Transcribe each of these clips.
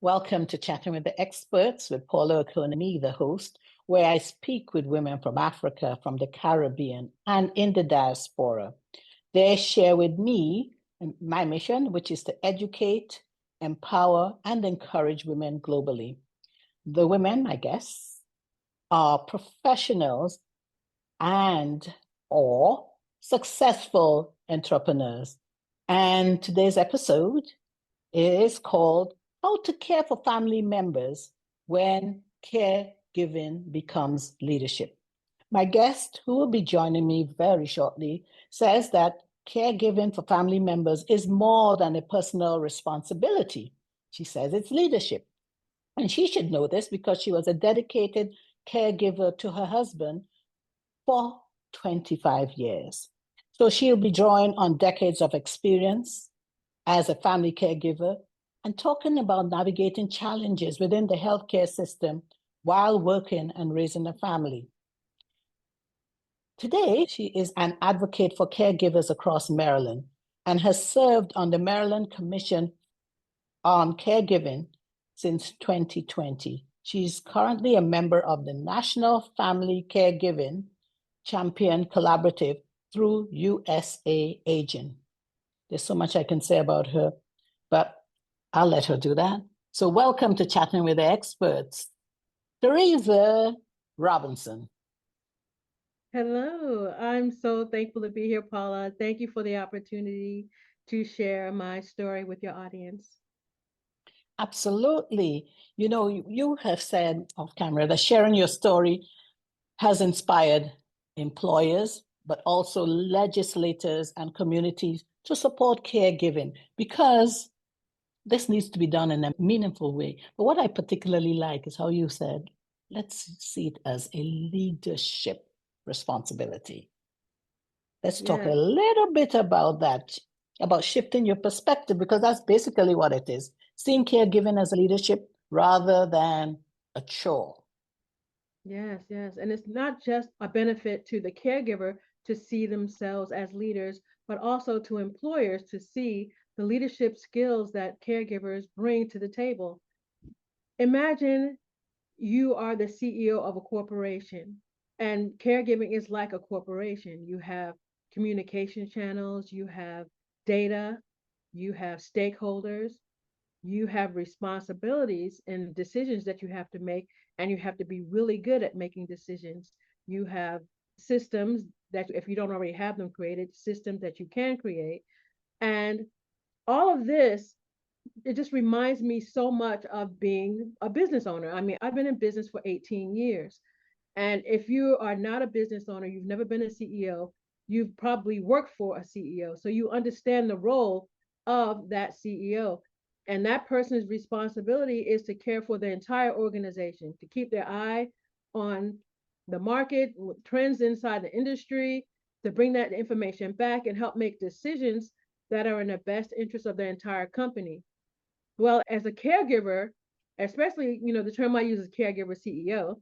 Welcome to Chatting with the Experts with Paula Okonomi, the host, where I speak with women from Africa, from the Caribbean, and in the diaspora. They share with me my mission, which is to educate, empower, and encourage women globally. The women, I guess, are professionals and or successful entrepreneurs. And today's episode is called How to Care for Family Members When Caregiving Becomes Leadership. My guest, who will be joining me very shortly, says that caregiving for family members is more than a personal responsibility. She says it's leadership. And she should know this because she was a dedicated caregiver to her husband for 25 years. So she'll be drawing on decades of experience as a family caregiver and talking about navigating challenges within the healthcare system while working and raising a family. Today, she is an advocate for caregivers across Maryland and has served on the Maryland Commission on Caregiving since 2020. She's currently a member of the National Family Caregiving Champion Collaborative through USA Aging. There's so much I can say about her, but I'll let her do that. So welcome to Chatting with the Experts, Theresa Robertson. Hello, I'm so thankful to be here, Paula. Thank you for the opportunity to share my story with your audience. Absolutely. You know, you have said off camera that sharing your story has inspired employers, but also legislators and communities to support caregiving because this needs to be done in a meaningful way. But what I particularly like is how you said, let's see it as a leadership responsibility. Let's talk a Yes, little bit about that, about shifting your perspective, because that's basically what it is. Seeing caregiving as a leadership rather than a chore. yes. And it's not just a benefit to the caregiver to see themselves as leaders, but also to employers to see the leadership skills that caregivers bring to the table. Imagine you are the CEO of a corporation, and caregiving is like a corporation. You have communication channels, you have data, you have stakeholders, you have responsibilities and decisions that you have to make, and you have to be really good at making decisions. You have systems that, if you don't already have them created, systems that you can create. And all of this, it just reminds me so much of being a business owner. I mean, I've been in business for 18 years. And if you are not a business owner, you've never been a CEO, you've probably worked for a CEO. So you understand the role of that CEO. And that person's responsibility is to care for the entire organization, to keep their eye on the market, trends inside the industry, to bring that information back and help make decisions that are in the best interest of the entire company. Well, as a caregiver, especially, the term I use is caregiver CEO,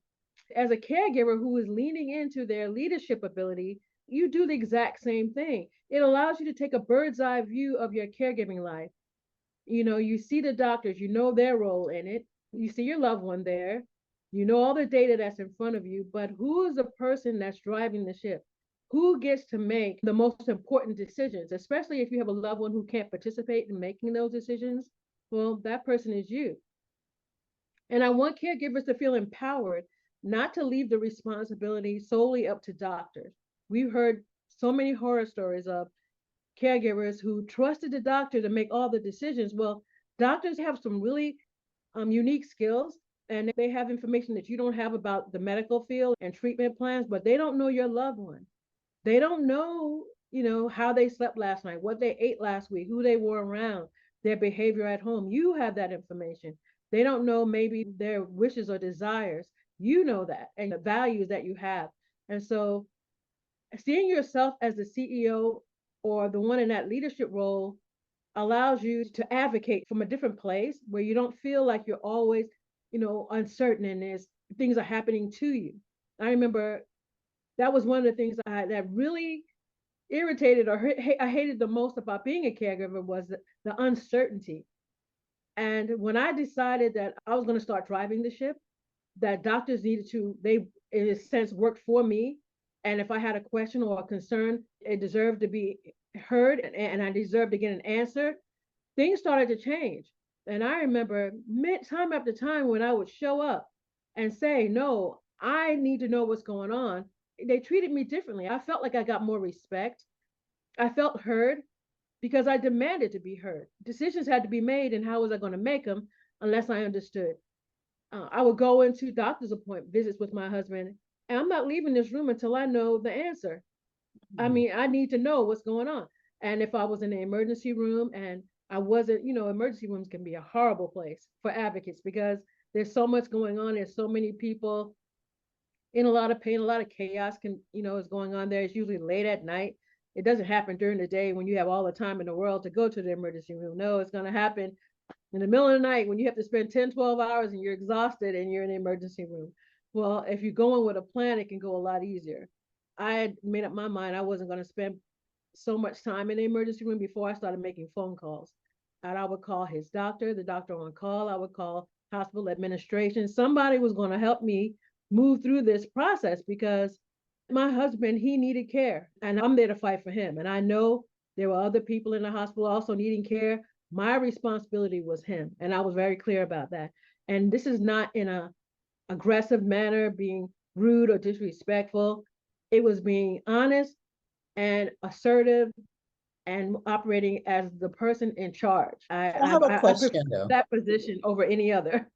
as a caregiver who is leaning into their leadership ability, you do the exact same thing. It allows you to take a bird's eye view of your caregiving life. You see the doctors, you know their role in it. You see your loved one there. You know all the data that's in front of you, but who is the person that's driving the ship? Who gets to make the most important decisions, especially if you have a loved one who can't participate in making those decisions? Well, that person is you. And I want caregivers to feel empowered, not to leave the responsibility solely up to doctors. We've heard so many horror stories of caregivers who trusted the doctor to make all the decisions. Well, doctors have some really unique skills, and they have information that you don't have about the medical field and treatment plans, but they don't know your loved one. They don't know, how they slept last night, what they ate last week, who they were around, their behavior at home. You have that information. They don't know maybe their wishes or desires. You know that and the values that you have. And so seeing yourself as the CEO or the one in that leadership role allows you to advocate from a different place where you don't feel like you're always, uncertain and there's things are happening to you. I remember that was one of the things that really irritated or I hated the most about being a caregiver was the uncertainty. And when I decided that I was going to start driving the ship, that doctors needed to, they, in a sense, worked for me. And if I had a question or a concern, it deserved to be heard and I deserved to get an answer, things started to change. And I remember time after time when I would show up and say, no, I need to know what's going on. They treated me differently. I felt like I got more respect. I felt heard because I demanded to be heard. Decisions had to be made, and how was I going to make them unless I understood? I would go into doctor's appointment visits with my husband, and I'm not leaving this room until I know the answer. I mean, I need to know what's going on. And if I was in the emergency room and I wasn't, emergency rooms can be a horrible place for advocates because there's so much going on. There's so many people in a lot of pain, a lot of chaos is going on there. It's usually late at night. It doesn't happen during the day when you have all the time in the world to go to the emergency room. No, it's going to happen in the middle of the night when you have to spend 10, 12 hours and you're exhausted and you're in the emergency room. Well, if you go in with a plan, it can go a lot easier. I had made up my mind I wasn't going to spend so much time in the emergency room before I started making phone calls. And I would call his doctor, the doctor on call. I would call hospital administration. Somebody was going to help me move through this process because my husband, he needed care and I'm there to fight for him. And I know there were other people in the hospital also needing care. My responsibility was him. And I was very clear about that. And this is not in a aggressive manner, being rude or disrespectful. It was being honest and assertive and operating as the person in charge. I have a I prefer question though. that position over any other.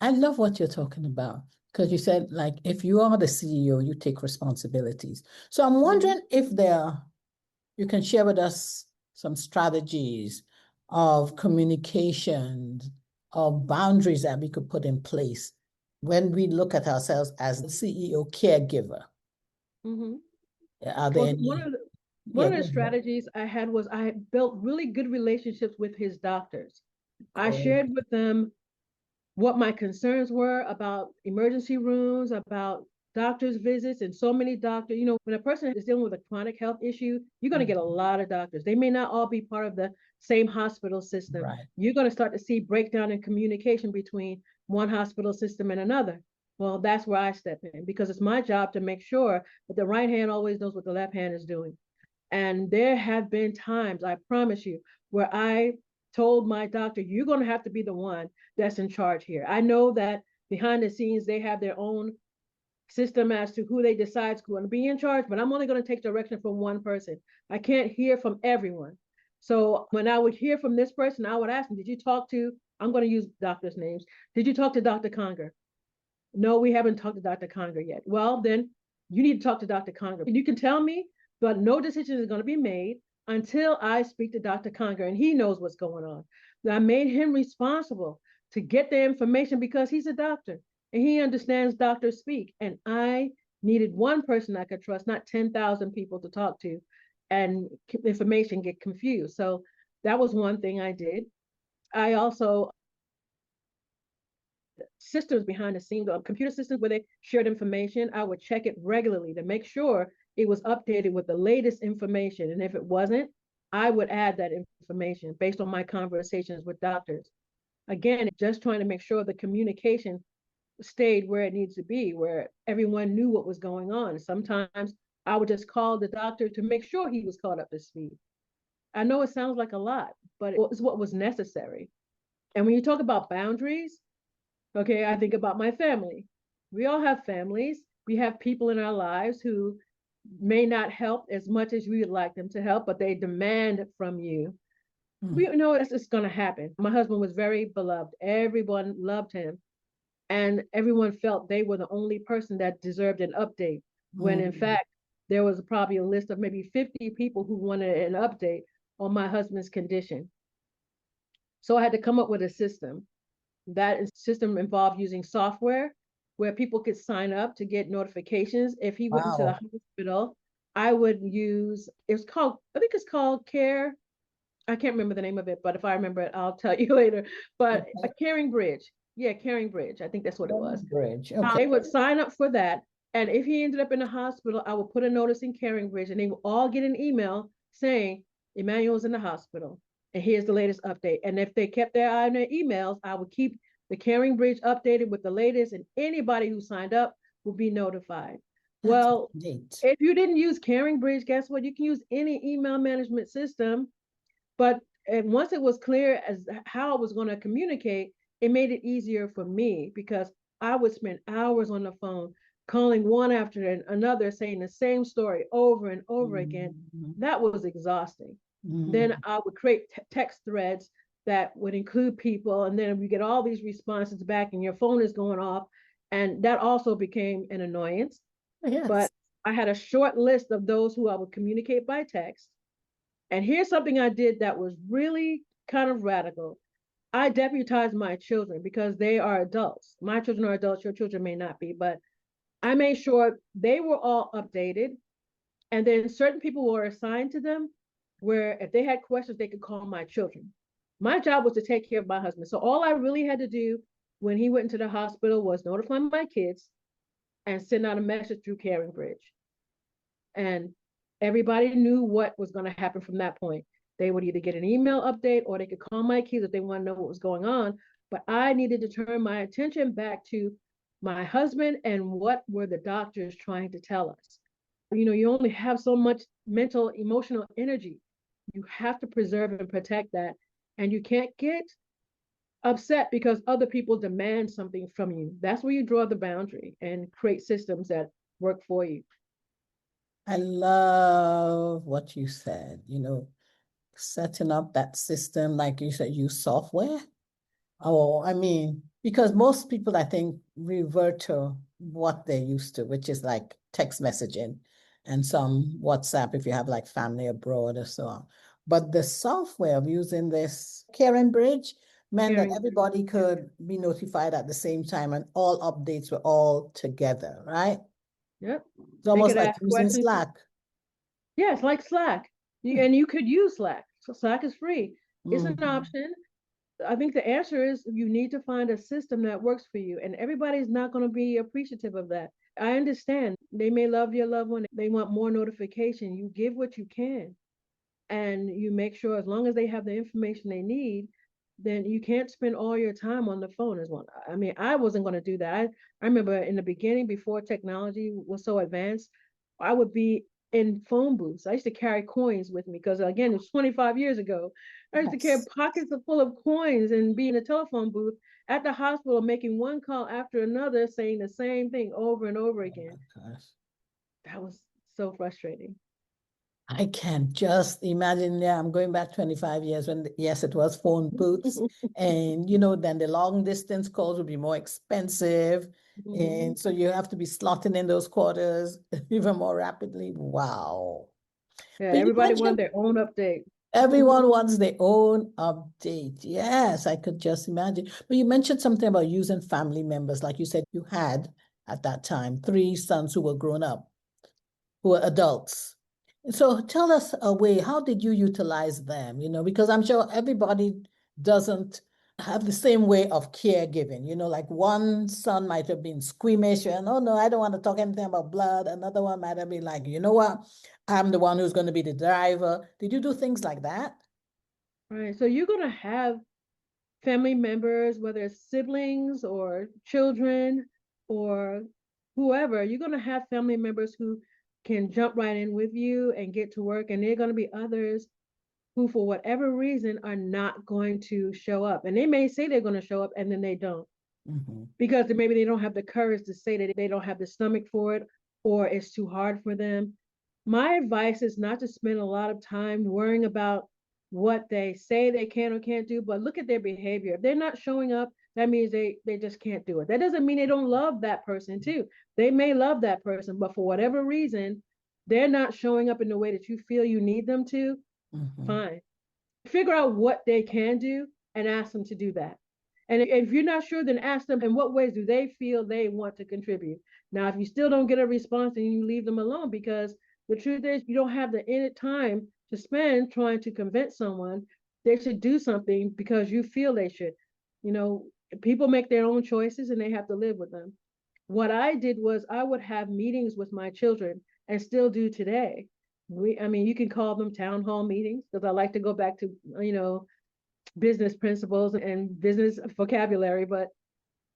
I love what you're talking about because you said, like, if you are the CEO, you take responsibilities. So I'm wondering if you can share with us some strategies of communication, of boundaries that we could put in place when we look at ourselves as the CEO caregiver. Mm-hmm. Are there Well, any? one Yeah, of go the ahead. strategies I had was I built really good relationships with his doctors. I Great. shared with them what my concerns were about emergency rooms, about doctor's visits, and so many doctors. When a person is dealing with a chronic health issue, you're going to get a lot of doctors. They may not all be part of the same hospital system. Right. You're going to start to see breakdown in communication between one hospital system and another. Well, that's where I step in because it's my job to make sure that the right hand always knows what the left hand is doing. And there have been times, I promise you, where I told my doctor, you're going to have to be the one that's in charge here. I know that behind the scenes, they have their own system as to who they decide is going to be in charge, but I'm only going to take direction from one person. I can't hear from everyone. So when I would hear from this person, I would ask them, did you talk to, I'm going to use doctors' names. Did you talk to Dr. Conger? No, we haven't talked to Dr. Conger yet. Well, then you need to talk to Dr. Conger. You can tell me, but no decision is going to be made until I speak to Dr. Conger and he knows what's going on. I made him responsible to get the information because he's a doctor and he understands doctors speak. And I needed one person I could trust, not 10,000 people to talk to and information get confused. So that was one thing I did. I also systems behind the scenes, computer systems where they shared information. I would check it regularly to make sure it was updated with the latest information. And if it wasn't, I would add that information based on my conversations with doctors. Again, just trying to make sure the communication stayed where it needs to be, where everyone knew what was going on. Sometimes I would just call the doctor to make sure he was caught up to speed. I know it sounds like a lot, but it was what was necessary. And when you talk about boundaries, okay, I think about my family. We all have families. We have people in our lives who may not help as much as we would like them to help, but they demand from you. We know it's going to happen. My husband was very beloved. Everyone loved him. And everyone felt they were the only person that deserved an update, when in fact, there was probably a list of maybe 50 people who wanted an update on my husband's condition. So I had to come up with a system. That system involved using software where people could sign up to get notifications. If he went into the Wow. hospital, I would use, it's called, I think it's called Care. I can't remember the name of it, but if I remember it, I'll tell you later. But a Caring Bridge. Yeah, Caring Bridge. I think that's what it was. Bridge. Okay. They would sign up for that. And if he ended up in the hospital, I would put a notice in Caring Bridge and they would all get an email saying, Emmanuel's in the hospital. and here's the latest update. And if they kept their eye on their emails, I would keep the Caring Bridge updated with the latest, and anybody who signed up will be notified. That's Well, neat. if you didn't use Caring Bridge, guess what? You can use any email management system. But once it was clear as how I was going to communicate, it made it easier for me because I would spend hours on the phone calling one after another, saying the same story over and over again. Mm-hmm. That was exhausting. Mm-hmm. Then I would create text threads that would include people, and then we get all these responses back, and your phone is going off. And that also became an annoyance. Yes. But I had a short list of those who I would communicate by text. And here's something I did that was really kind of radical. I deputized my children because they are adults. My children are adults, your children may not be, but I made sure they were all updated. And then certain people were assigned to them where if they had questions, they could call my children. My job was to take care of my husband. So all I really had to do when he went into the hospital was notify my kids and send out a message through Caring Bridge. And everybody knew what was going to happen from that point. They would either get an email update or they could call my kids if they want to know what was going on. But I needed to turn my attention back to my husband and what were the doctors trying to tell us. You only have so much mental, emotional energy. You have to preserve and protect that. And you can't get upset because other people demand something from you. That's where you draw the boundary and create systems that work for you. I love what you said, setting up that system, like you said, use software. Oh, I mean, because most people, I think, revert to what they're used to, which is like text messaging and some WhatsApp if you have like family abroad or so on. But the software of using this Caring Bridge meant that Caring. everybody could be notified at the same time and all updates were all together, right? Yep. It's They almost could like ask using questions. Slack. Yes, like Slack. Hmm. And you could use Slack. So Slack is free. It's an Mhm. option. I think the answer is you need to find a system that works for you. And everybody's not going to be appreciative of that. I understand. They may love your loved one. They want more notification. You give what you can. And you make sure as long as they have the information they need, then you can't spend all your time on the phone as one. I mean, I wasn't going to do that. I remember in the beginning, before technology was so advanced, I would be in phone booths. I used to carry coins with me because, again, it was 25 years ago. I used to carry Yes. pockets full of coins and be in a telephone booth at the hospital making one call after another, saying the same thing over and over Oh my again. gosh. That was so frustrating. I can just imagine. Yeah, I'm going back 25 years when, yes, it was phone booths. And, then the long distance calls would be more expensive. Mhm. And so you have to be slotting in those quarters even more rapidly. Wow. Yeah, But you everybody wanted mentioned their own update. everyone wants their own update. Yes, I could just imagine. But you mentioned something about using family members. Like you said, you had at that time 3 sons who were grown up, who were adults. So tell us a way, how did you utilize them? Because I'm sure everybody doesn't have the same way of caregiving. Like one son might have been squeamish and, oh no, I don't want to talk anything about blood. Another one might have been like, you know what? I'm the one who's going to be the driver. Did you do things like that? Right. So you're going to have family members, whether it's siblings or children or whoever, you're going to have family members who can jump right in with you and get to work. And there are going to be others who, for whatever reason, are not going to show up. And they may say they're going to show up and then they don't Mhm. because maybe they don't have the courage to say that they don't have the stomach for it or it's too hard for them. My advice is not to spend a lot of time worrying about what they say they can or can't do, but look at their behavior. If they're not showing up, that means they just can't do it. That doesn't mean they don't love that person too. They may love that person, but for whatever reason, they're not showing up in the way that you feel you need them to. Mhm. Fine. Figure out what they can do and ask them to do that. And if you're not sure, then ask them in what ways do they feel they want to contribute. Now, if you still don't get a response, then you leave them alone because the truth is you don't have the time to spend trying to convince someone they should do something because you feel they should. You know, people make their own choices and they have to live with them. What I did was I would have meetings with my children and still do today I mean, you can call them town hall meetings because I like to go back to, business principles and business vocabulary. But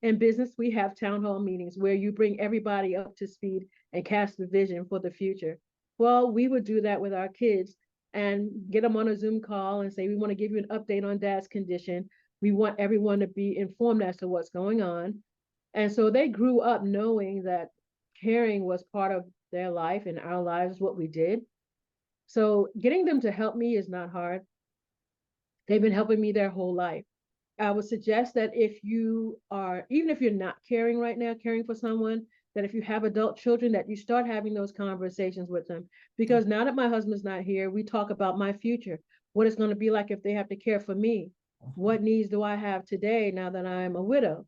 in business, we have town hall meetings where you bring everybody up to speed and cast the vision for the future. Well, we would do that with our kids and get them on a Zoom call and say, we want to give you an update on dad's condition. We want everyone to be informed as to what's going on. And so they grew up knowing that caring was part of their life and our lives, what we did. So getting them to help me is not hard. They've been helping me their whole life. I would suggest that if you are, even if you're not caring right now, caring for someone, that if you have adult children, that you start having those conversations with them. Because now that my husband's not here, we talk about my future, what it's going to be like if they have to care for me. What needs do I have today now that I'm a widow?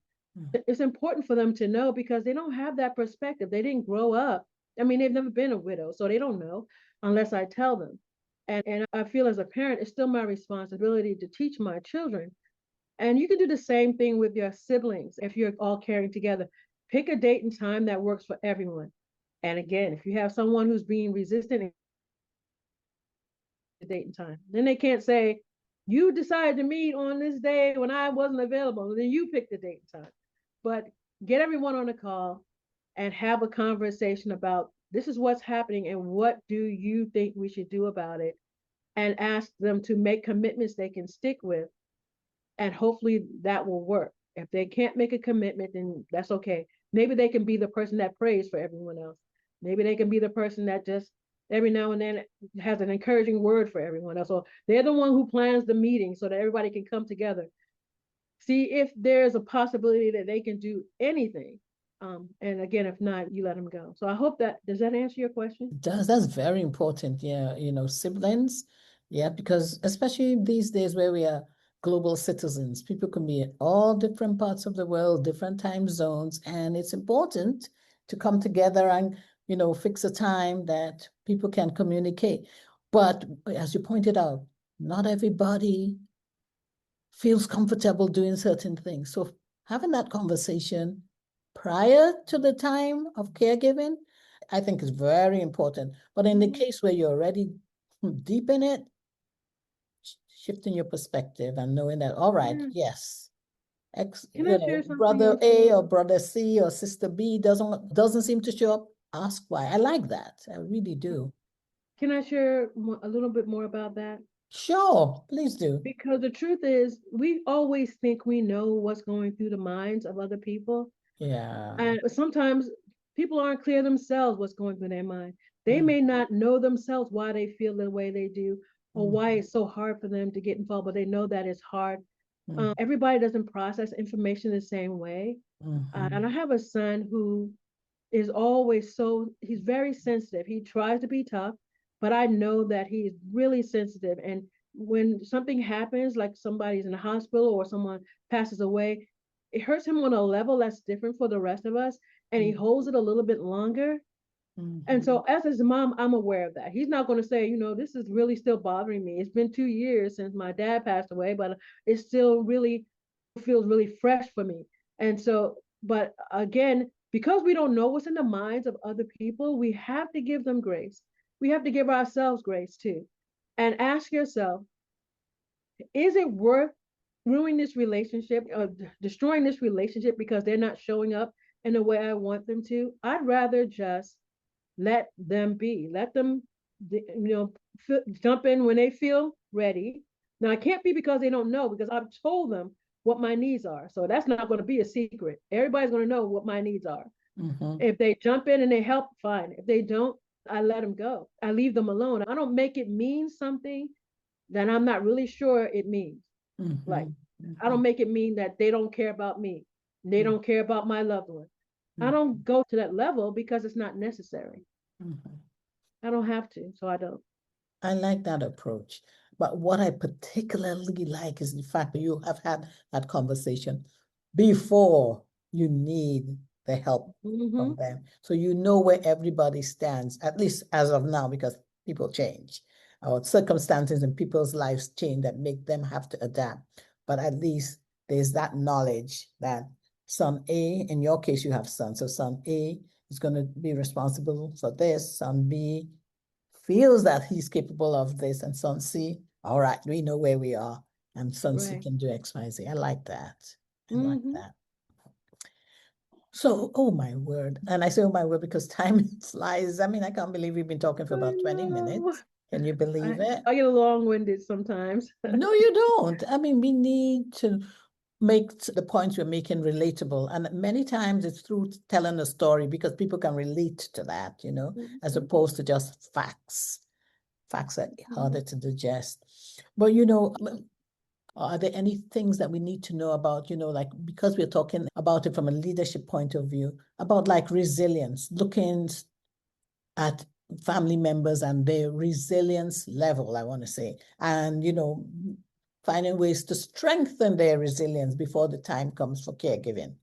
It's important for them to know because they don't have that perspective. They didn't grow up. I mean, they've never been a widow, so they don't know unless I tell them. And I feel as a parent, it's still my responsibility to teach my children. And you can do the same thing with your siblings if you're all caring together. Pick a date and time that works for everyone. And again, if you have someone who's being resistant, a date and time, then they can't say, you decided to meet on this day when I wasn't available. Then you pick the date and time. But get everyone on a call and have a conversation about this is what's happening and what do you think we should do about it, and ask them to make commitments they can stick with, and hopefully that will work. If they can't make a commitment, then that's okay. Maybe they can be the person that prays for everyone else. Maybe they can be the person that just every now and then has an encouraging word for everyone else. So they're the one who plans the meeting so that everybody can come together. See if there's a possibility that they can do anything. And again, if not, you let them go. So I hope does that answer your question? It does. That's very important. Yeah, siblings. Yeah, because especially these days where we are global citizens, people can be in all different parts of the world, different time zones, and it's important to come together and, fix a time that people can communicate. But as you pointed out, not everybody feels comfortable doing certain things. So having that conversation prior to the time of caregiving, I think is very important. But in the case where you're already deep in it, shifting your perspective and knowing that, all right, yes, Can I share something brother else? A or brother C or sister B doesn't seem to show up, ask why. I like that. I really do. Can I share a little bit more about that? Sure, please do. Because the truth is, we always think we know what's going through the minds of other people. Yeah. And sometimes people aren't clear themselves what's going through their mind. They Mm. may not know themselves why they feel the way they do or why it's so hard for them to get involved, but they know that it's hard. Everybody doesn't process information the same way. And I have a son who is always he's very sensitive. He tries to be tough, but I know that he's really sensitive. And when something happens, like somebody's in the hospital or someone passes away, it hurts him on a level that's different for the rest of us. And he holds it a little bit longer. And so, as his mom, I'm aware of that. He's not going to say, this is really still bothering me. It's been 2 years since my dad passed away, but it still really feels really fresh for me. And so, but again, because we don't know what's in the minds of other people, we have to give them grace. We have to give ourselves grace too. And ask yourself, is it worth ruining this relationship or destroying this relationship because they're not showing up in the way I want them to? I'd rather just let them be. Let them, jump in when they feel ready. Now, it can't be because they don't know, because I've told them what my needs are. So that's not going to be a secret. Everybody's going to know what my needs are. If they jump in and they help, fine. If they don't, I let them go. I leave them alone. I don't make it mean something that I'm not really sure it means. Like, I don't make it mean that they don't care about me. They don't care about my loved one. I don't go to that level because it's not necessary. I don't have to, so I don't. I like that approach. But what I particularly like is the fact that you have had that conversation before you need the help from them. So you know where everybody stands, at least as of now, because people change, or circumstances in people's lives change that make them have to adapt. But at least there's that knowledge that son A, in your case, you have son, so son A is going to be responsible for this, son B feels that he's capable of this, and son see, all right, we know where we are, and son C Right. can do XYZ. I like that. I like Mm-hmm. that. So, oh my word. And I say, oh my word, because time flies. I mean, I can't believe we've been talking for I about 20 know. minutes. Can you believe it? I get long-winded sometimes. No, you don't. I mean, we need to make the points we're making relatable. And many times it's through telling a story because people can relate to that, as Mhm. opposed to just facts. Facts are Mhm. harder to digest. But, are there any things that we need to know about, like, because we're talking about it from a leadership point of view, about like resilience, looking at family members and their resilience level, I want to say, and, finding ways to strengthen their resilience before the time comes for caregiving?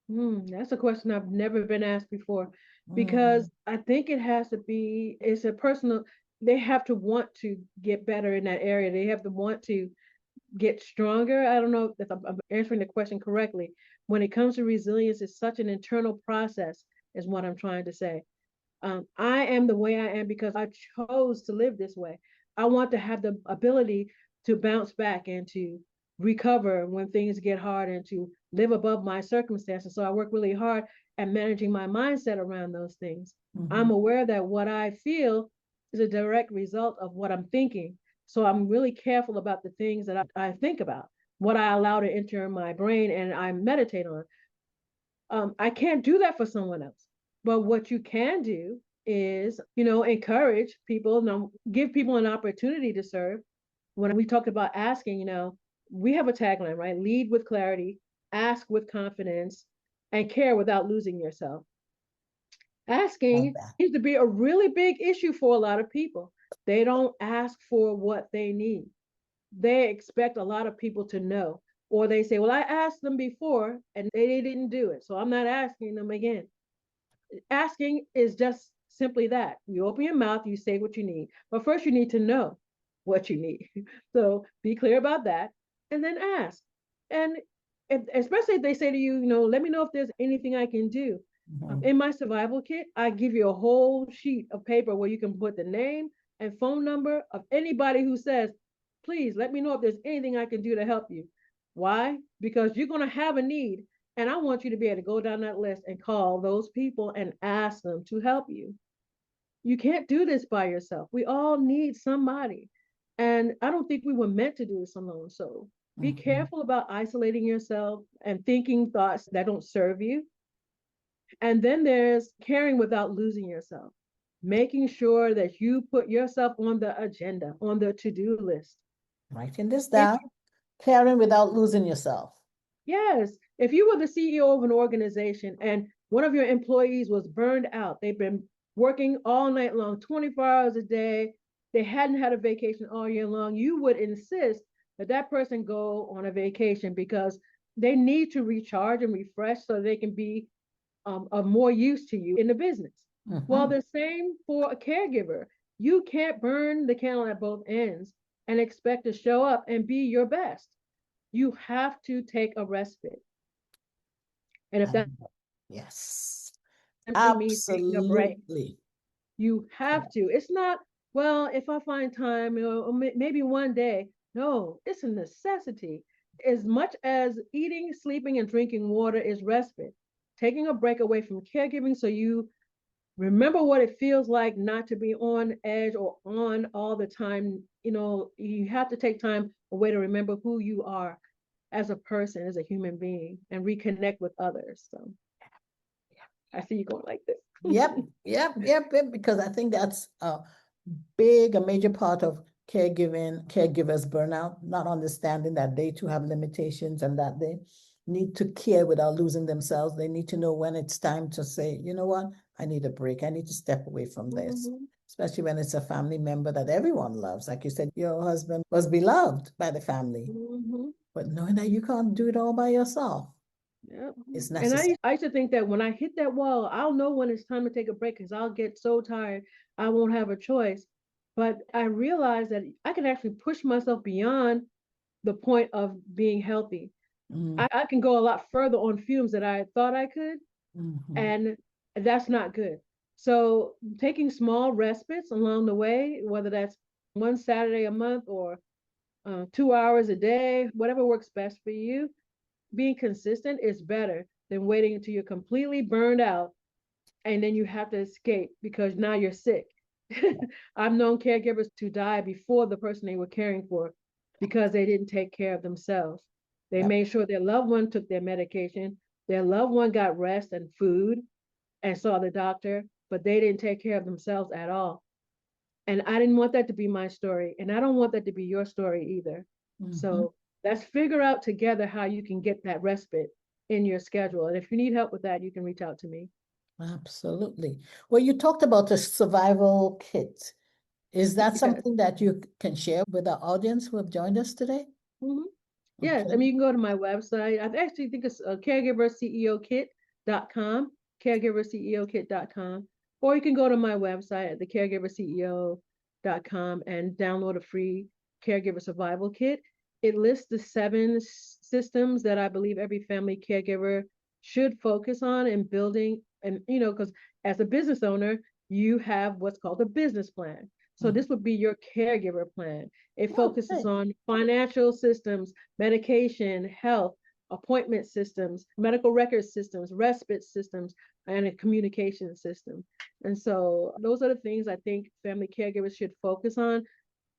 That's a question I've never been asked before, because Mm, I think it's a personal, they have to want to get better in that area. They have to want to get stronger. I don't know if I'm answering the question correctly. When it comes to resilience, it's such an internal process, is what I'm trying to say. I am the way I am because I chose to live this way. I want to have the ability to bounce back and to recover when things get hard and to live above my circumstances. So I work really hard at managing my mindset around those things. I'm mhm. aware that what I feel is a direct result of what I'm thinking. So I'm really careful about the things that I think about, what I allow to enter my brain and I meditate on. I can't do that for someone else. But what you can do is, encourage people, give people an opportunity to serve. When we talked about asking, we have a tagline, right? Lead with clarity, ask with confidence, and care without losing yourself. Love Asking that. seems to be a really big issue for a lot of people. They don't ask for what they need. They expect a lot of people to know. Or they say, well, I asked them before and they didn't do it. So I'm not asking them again. Asking is just simply that. You open your mouth, you say what you need. But first, you need to know what you need. So be clear about that and then ask. And especially if they say to you, let me know if there's anything I can do. Mhm. In my survival kit, I give you a whole sheet of paper where you can put the name and phone number of anybody who says, please let me know if there's anything I can do to help you. Why? Because you're going to have a need. And I want you to be able to go down that list and call those people and ask them to help you. You can't do this by yourself. We all need somebody. And I don't think we were meant to do this alone. So be Mhm. careful about isolating yourself and thinking thoughts that don't serve you. And then there's caring without losing yourself, making sure that you put yourself on the agenda, on the to do list. Writing this If down, caring without losing yourself. Yes, if you were the CEO of an organization and one of your employees was burned out, they've been working all night long, 24 hours a day, they hadn't had a vacation all year long, you would insist that that person go on a vacation because they need to recharge and refresh so they can be of more use to you in the business. Well, Mhm. the same for a caregiver. You can't burn the candle at both ends and expect to show up and be your best. You have to take a respite. And if that Um, yes, simply means taking a break, absolutely. you have Correct. to. It's not, well, if I find time, or maybe one day. No, it's a necessity. As much as eating, sleeping, and drinking water is respite, taking a break away from caregiving so you remember what it feels like not to be on edge or on all the time. You have to take time away to remember who you are as a person, as a human being, and reconnect with others. So I see you going like this. Yep, yep, because I think that's a major part of caregivers burnout, not understanding that they too have limitations and that they need to care without losing themselves. They need to know when it's time to say, you know what, I need a break. I need to step away from this, Mhm, especially when it's a family member that everyone loves. Like you said, your husband was beloved by the family, mhm. but knowing that you can't do it all by yourself Yeah. is And necessary. I used to think that when I hit that wall, I'll know when it's time to take a break because I'll get so tired, I won't have a choice. But I realized that I can actually push myself beyond the point of being healthy. Mm, I can go a lot further on fumes that I thought I could, mhm. and that's not good. So taking small respites along the way, whether that's one Saturday a month or 2 hours a day, whatever works best for you, being consistent is better than waiting until you're completely burned out and then you have to escape because now you're sick. I've known caregivers to die before the person they were caring for because they didn't take care of themselves. They Yep. made sure their loved one took their medication, their loved one got rest and food and saw the doctor, but they didn't take care of themselves at all. And I didn't want that to be my story. And I don't want that to be your story either. Mhm. So let's figure out together how you can get that respite in your schedule. And if you need help with that, you can reach out to me. Absolutely. Well, you talked about a survival kit. Is that Yes. something that you can share with our audience who have joined us today? Mhm. Yes. I Okay. mean, you can go to my website. I actually think it's caregiverceokit.com, caregiverceokit.com, or you can go to my website at thecaregiverceo.com and download a free caregiver survival kit. It lists the seven systems that I believe every family caregiver should focus on in building. And, because as a business owner, you have what's called a business plan. So Mm. this would be your caregiver plan. It focuses Okay. on financial systems, medication, health, appointment systems, medical record systems, respite systems, and a communication system. And so those are the things I think family caregivers should focus on.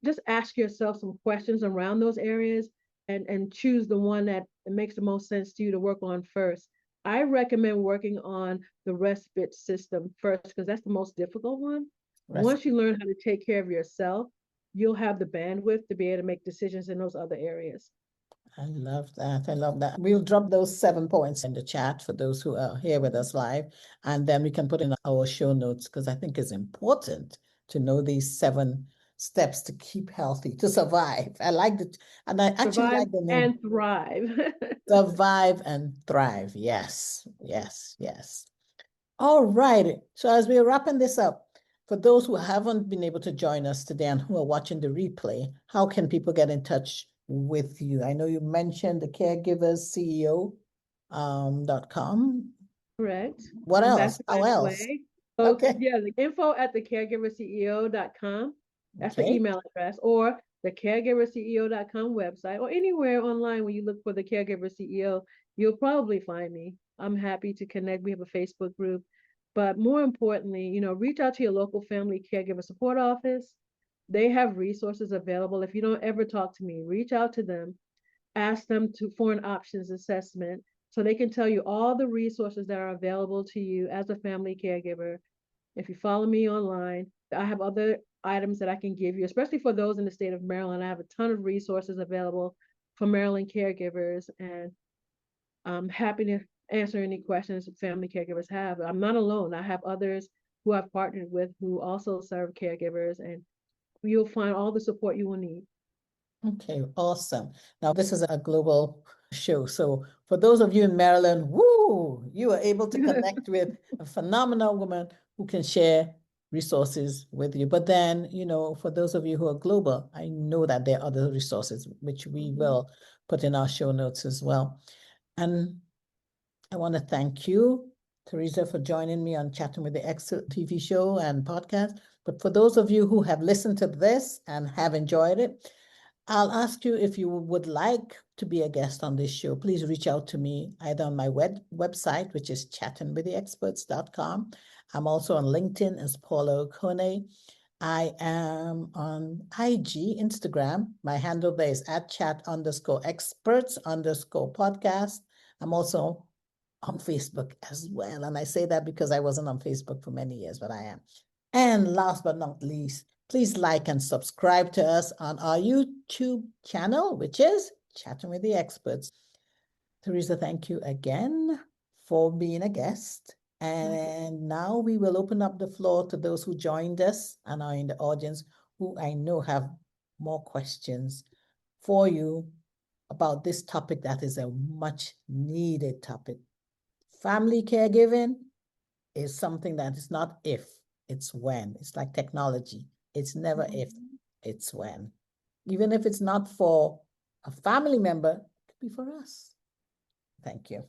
Just ask yourself some questions around those areas and choose the one that makes the most sense to you to work on first. I recommend working on the respite system first because that's the most difficult one. Rest. Once you learn how to take care of yourself, you'll have the bandwidth to be able to make decisions in those other areas. I love that. I love that. We'll drop those 7 points in the chat for those who are here with us live, and then we can put in our show notes because I think it's important to know these 7 steps to keep healthy, to survive. I like it, and I actually Survive like the name. and thrive. Survive and thrive. Yes, yes, yes. All right. So as we're wrapping this up, for those who haven't been able to join us today and who are watching the replay, how can people get in touch with you? I know you mentioned the Caregivers CEO .com. Correct. What That's else? the How best else? way. So Okay. yeah, the info at thecaregiverceo.com. That's the Okay. email address, or the caregiverceo.com website, or anywhere online when you look for the Caregiver CEO, you'll probably find me. I'm happy to connect. We have a Facebook group. But more importantly, reach out to your local family caregiver support office. They have resources available. If you don't ever talk to me, reach out to them, ask them for an options assessment so they can tell you all the resources that are available to you as a family caregiver. If you follow me online, I have other items that I can give you, especially for those in the state of Maryland. I have a ton of resources available for Maryland caregivers, and I'm happy to answer any questions family caregivers have. I'm not alone. I have others who I've partnered with who also serve caregivers, and you'll find all the support you will need. Okay, awesome. Now, this is a global show. So, for those of you in Maryland, woo, you are able to connect with a phenomenal woman who can share resources with you. But then, for those of you who are global, I know that there are other resources which we will put in our show notes as well. And I want to thank you, Theresa, for joining me on Chatting with the Expert TV show and podcast. But for those of you who have listened to this and have enjoyed it, I'll ask you if you would like to be a guest on this show. Please reach out to me either on my website, which is chattingwiththeexperts.com. I'm also on LinkedIn as Paula Okone. I am on IG, Instagram. My handle there is at chat_experts_podcast. I'm also on Facebook as well. And I say that because I wasn't on Facebook for many years, but I am. And last but not least, please like and subscribe to us on our YouTube channel, which is Chatting with the Experts. Theresa, thank you again for being a guest. And now we will open up the floor to those who joined us and are in the audience who I know have more questions for you about this topic that is a much needed topic. Family caregiving is something that is not if, it's when. It's like technology. It's never if, it's when. Even if it's not for a family member, it could be for us. Thank you.